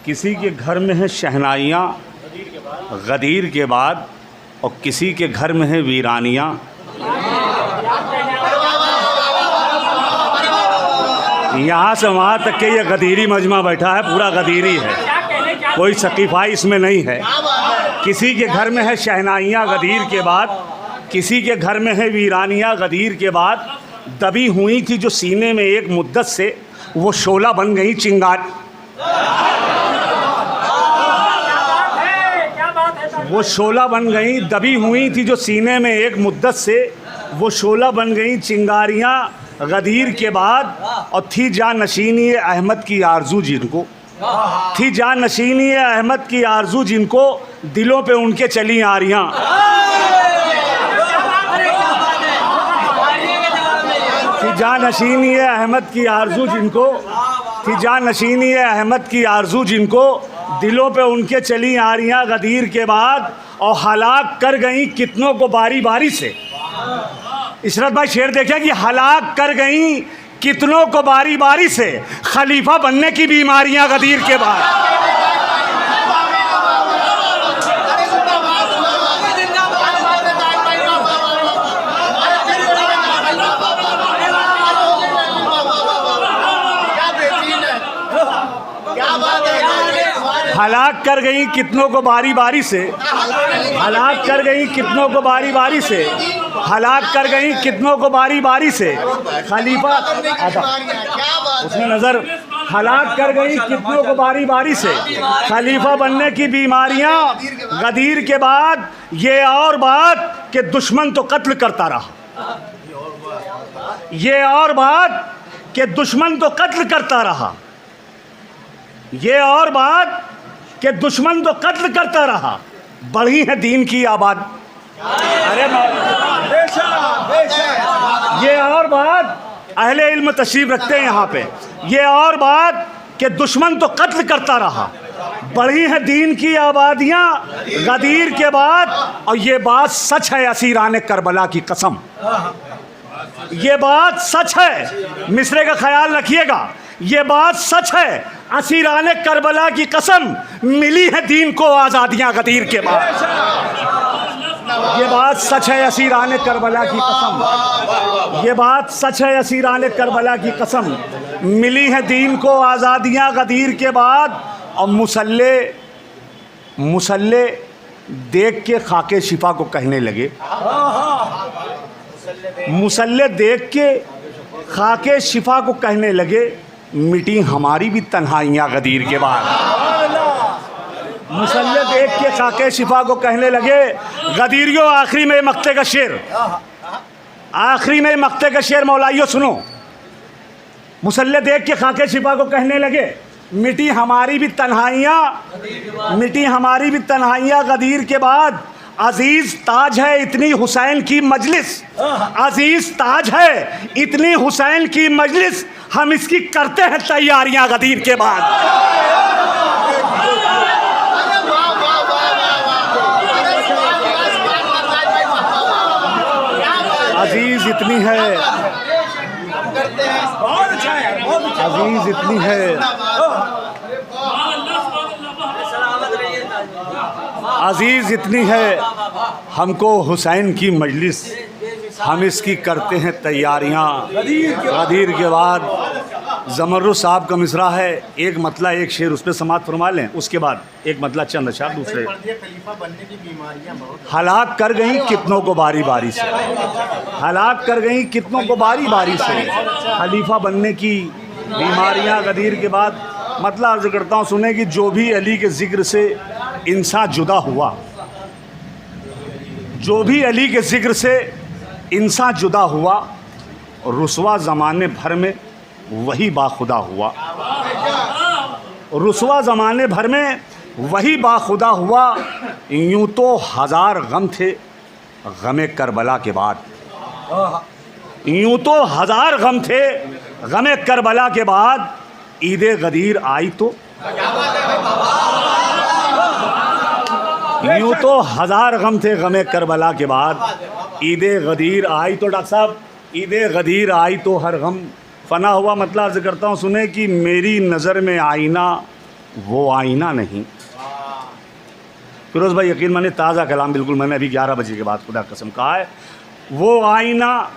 किसी के घर में है शहनाइयाँ गदीर के बाद, और किसी के घर में है वीरानियाँ। यहाँ से वहाँ तक के ये गदीरी मजमा बैठा है, पूरा गदीरी है, कोई सकीफ़ाई इसमें नहीं है। किसी के घर में है शहनाइयाँ गदीर के बाद, किसी के घर में है वीरानियाँ गदीर के बाद। दबी हुई थी जो सीने में एक मुद्दत से, वो शोला बन गई चिंगार। वो शोला बन गई, दबी हुई थी जो सीने में एक मुद्दत से, वो शोला बन गई चिंगारियाँ गदीर के बाद। और थी जानशीनी अहमद की आरजू जिनको, थी जानशीनी अहमद की आरजू जिनको, दिलों पे उनके चली आरियाँ। थी जानशीनी अहमद की आरजू जिनको, थी जानशीनी अहमद की आरजू जिनको, दिलों पे उनके चली आरियाँ गदीर के बाद। और हलाक कर गई कितनों को बारी बारी से। इशरत भाई शेर देखें कि हलाक कर गई कितनों को बारी बारी से, खलीफा बनने की बीमारियां गदीर के बाद। हलाक कर गई कितनों को बारी बारी से, हलाक कर गई कितनों को बारी बारी से, हलाक कर गई कितनों को बारी बारी से, खलीफा उसमें नज़र, हलाक कर गई कितनों को बारी बारी से, खलीफा बनने की बीमारियां गदीर के बाद। ये और बात कि दुश्मन तो कत्ल करता रहा, ये और बात कि दुश्मन तो कत्ल करता रहा, ये और बात कि दुश्मन तो कत्ल करता रहा। बढ़ी है दीन की आबाद। अरे ये और बात, अहले इल्म तशरीफ रखते हैं यहाँ पे। ये और बात कि दुश्मन तो कत्ल करता रहा, बढ़ी है दीन की आबादियाँ गदीर के बाद। और ये बात सच है असीरान करबला की कसम, ये बात सच है, मिसरे का ख्याल रखिएगा, ये बात सच है असीरान करबला की कसम। मिली है दीन को आज़ादियाँ गदीर के बाद। ये बात सच है असीरान करबला की कसम, ये बात सच है असीरान करबला की कसम। मिली है दीन को आज़ादियाँ गदीर के बाद। और मुसल्ले देख के खाके शिफा को कहने लगे, मुसल्ले देख के खाके शिफा को कहने लगे, मिटी हमारी भी तन्हाइयाँ गदीर के बाद। मुसल्ले देख के खाके शिफा को कहने लगे, गदीरियों आखिरी में मक्ते का शेर, आखिरी में मक्ते का शेर मौलाइयों सुनो। मुसल्ले देख के खाके शिफा को कहने लगे, मिटी हमारी भी तन्हाइयाँ, मिटी हमारी भी तन्हाइयाँ गदीर के बाद। अजीज ताज है इतनी हुसैन की मजलिस, अजीज ताज है इतनी हुसैन की मजलिस, हम इसकी करते हैं तैयारियां गदीर के बाद। अजीज इतनी है, अजीज इतनी है, अजीज इतनी है हमको हुसैन की मजलिस, हम इसकी करते हैं तैयारियां गदीर के बाद। ज़मरुद साहब का मिसरा है, एक मतला एक शेर उस पर समात फरमा लें, उसके बाद एक मतला चंद अशार दूसरे। हलाक कर गई कितनों को बारी बारी से, हलाक कर गई कितनों को बारी बारी से, खलीफा बनने की बीमारियां गदीर के बाद। मतलब अर्ज करता हूँ सुने कि जो भी अली के ज़िक्र से इंसान जुदा हुआ, जो भी अली के ज़िक्र से इंसान जुदा हुआ, रुसवा ज़माने भर में वही बाखुदा हुआ, रुसवा ज़माने भर में वही बाखुदा हुआ। यूँ तो हज़ार गम थे गमे करबला के बाद, यूँ तो हज़ार गम थे गमे करबला के बाद। ईदे गदीर आई तो, यूँ तो हज़ार गम थे गमे करबला के बाद। ईदे गदीर आई तो डॉक्टर साहब, ईदे गदीर आई तो हर गम फना हुआ मतलब अर्ज़ करता हूँ सुने कि मेरी नज़र में आईना वो आईना नहीं। फिरोज़ भाई यकीन मानिए ताज़ा कलाम बिल्कुल मैंने अभी 11 बजे के बाद खुदा कसम कहा है। वो आईना,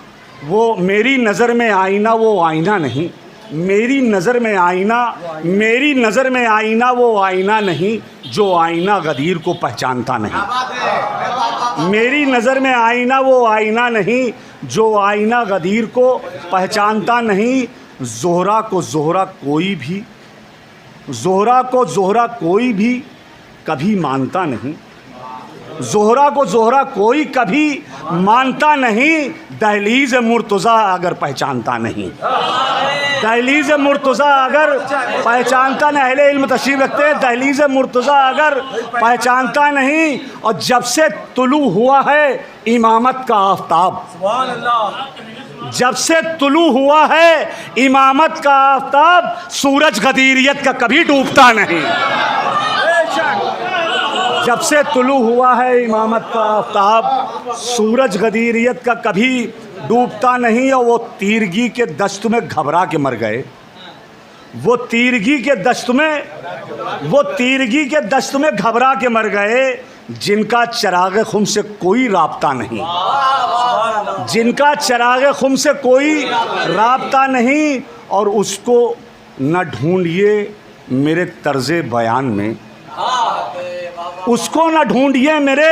वो मेरी नज़र में आईना वो आईना नहीं, मेरी नज़र में आईना, मेरी नज़र में आईना वो आईना नहीं जो आईना गदीर को पहचानता नहीं। मेरी नज़र में आईना वो आईना नहीं जो आईना गदीर को पहचानता नहीं। ज़ोहरा को ज़ोहरा कोई भी, ज़ोहरा को ज़ोहरा कोई भी कभी मानता नहीं। ज़ोहरा को ज़ोहरा कोई कभी मानता नहीं। दहलीज़ मुर्तज़ा अगर पहचानता नहीं, दहलीज़ मुर्तज़ा अगर पहचानता नहीं, अहले इल्म तशरीफ़ रखते हैं, दहलीज़ मुर्तज़ा अगर पहचानता नहीं। और जब से तुलू हुआ है इमामत का आफ़ताब, जब से तुलू हुआ है इमामत का आफ़ताब, सूरज गदीरियत का कभी डूबता नहीं। जब से तुलू हुआ है इमामत का आफ़ताब, सूरज गदीरियत का कभी डूबता नहीं। और वो तीरगी के दस्त में घबरा के मर गए, वो तीरगी के दस्त में, वो तीरगी के दस्त में घबरा के मर गए जिनका चिराग खुम से कोई राब्ता नहीं, जिनका चिराग खुम से कोई राब्ता नहीं। और उसको न ढूंढिए मेरे तर्ज़े बयान में, उसको न ढूंढिए मेरे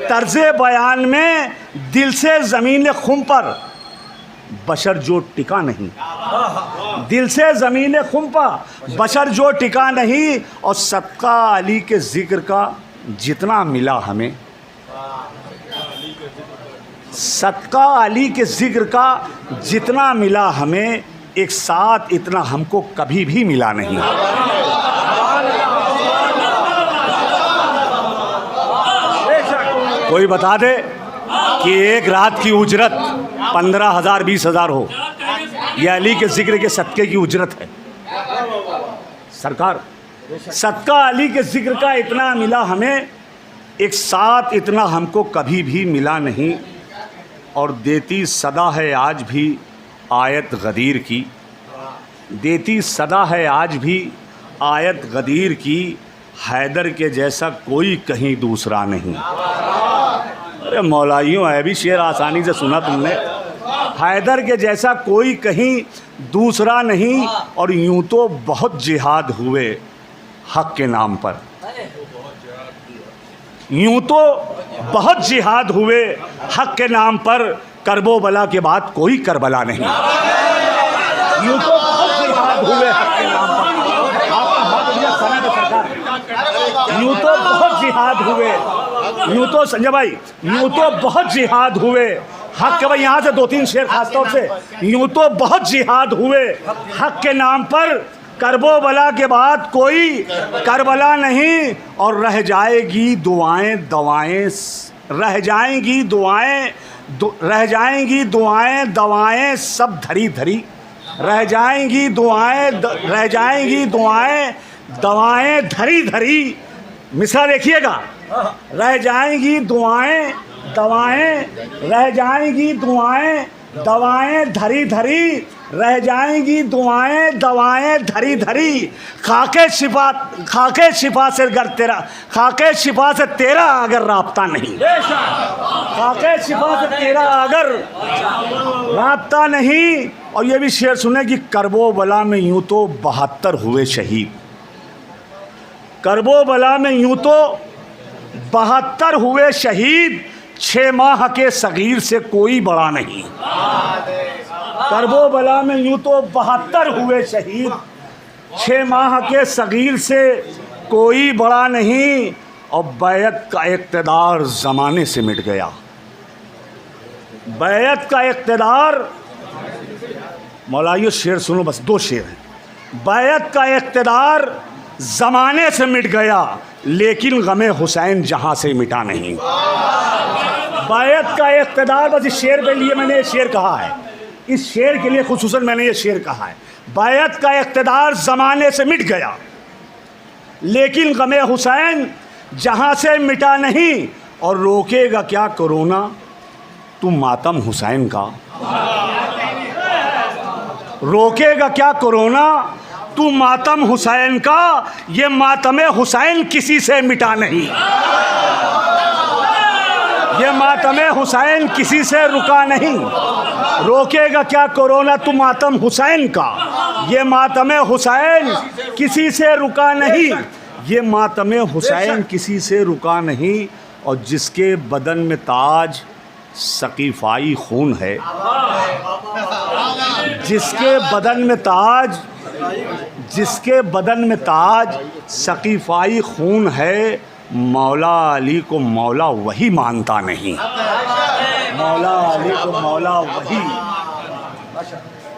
तर्ज़े बयान में। दिल से ज़मीन खुम पर बशर जो टिका नहीं, दिल से ज़मीन खुम पर बशर जो टिका नहीं। और सदका अली के ज़िक्र का जितना मिला हमें, सदका अली के ज़िक्र का जितना मिला हमें, एक साथ इतना हमको कभी भी मिला नहीं। कोई बता दे कि एक रात की उजरत 15,000 20,000 हो, यह अली के ज़िक्र के सदक़े की उजरत है। सरकार, सदका अली के ज़िक्र का इतना मिला हमें, एक साथ इतना हमको कभी भी मिला नहीं। और देती सदा है आज भी आयत गदीर की, देती सदा है आज भी आयत गदीर की। हैदर के जैसा कोई कहीं दूसरा नहीं। अरे मौलाइयों, है भी शेर आसानी से सुना तुमने। हैदर के जैसा कोई कहीं दूसरा नहीं। और यूं तो बहुत जिहाद हुए हक़ के नाम पर, यूं तो बहुत जिहाद हुए हक़ के नाम पर, करबो बला के बाद कोई करबला नहीं। यूं तो बहुत जिहाद हुए हक़ के नाम पर, यूं तो बहुत जिहाद हुए, यूं तो संजय भाई, यूं तो बहुत जिहाद हुए हक़ के, भाई यहाँ से 2-3 शेर खास तौर से, यूं तो बहुत जिहाद हुए हक़ के नाम पर, करबो बला के बाद कोई करबला नहीं। और रह जाएगी दुआएं दवाएं, रह जाएंगी दुआएं, रह जाएंगी दुआएं दवाएं सब धरी धरी, रह जाएंगी दुआएं, रह जाएंगी दुआएं दवाएं धरी धरी। मिसरा देखिएगा, रह जाएंगी दुआएं दवाएं, रह जाएंगी दुआएं दवाएं धरी धरी, रह जाएंगी दुआएं दवाएं धरी धरी। खाके शिफा से अगर तेरा, खाके शिफा से तेरा अगर राब्ता नहीं, खाके शिफा से तेरा अगर राब्ता नहीं। और ये भी शेर सुने कि करबो बला में यूं तो 72 हुए शहीद, करबो बला में यूं तो 72 हुए शहीद, 6 माह के सगीर से कोई बड़ा नहीं। करबो बला में यूं तो 72 हुए शहीद, 6 माह के सगीर से कोई बड़ा नहीं। और बैत का इक़्तिदार ज़माने से मिट गया, बैत का इक़्तिदार, मौलाइयो शेर सुनो, बस 2 शेर हैं। बैत का इक़्तिदार ज़माने से मिट गया, लेकिन गमे हुसैन जहाँ से मिटा नहीं। बैत का इक़्तिदार, बस इस शेर के लिए मैंने ये शेर कहा है, इस शेर के लिए खुसूसन मैंने ये शेर कहा है। बैत का इक़्तिदार ज़माने से मिट गया, लेकिन गमे हुसैन जहाँ से मिटा नहीं। और रोकेगा क्या कोरोना तुम मातम हुसैन का, रोकेगा क्या कोरोना तू मातम हुसैन का, ये मातम हुसैन किसी से मिटा नहीं। ये मातम हुसैन किसी से रुका नहीं। रोकेगा क्या कोरोना तू मातम हुसैन का, ये मातम हुसैन किसी से रुका नहीं। ये मातम हुसैन किसी से रुका नहीं। और जिसके बदन में ताज सकीफ़ाई खून है, जिसके बदन में ताज, जिसके बदन में ताज सकीफ़ाई खून है, मौला अली को मौला वही मानता नहीं। मौला अली को मौला वही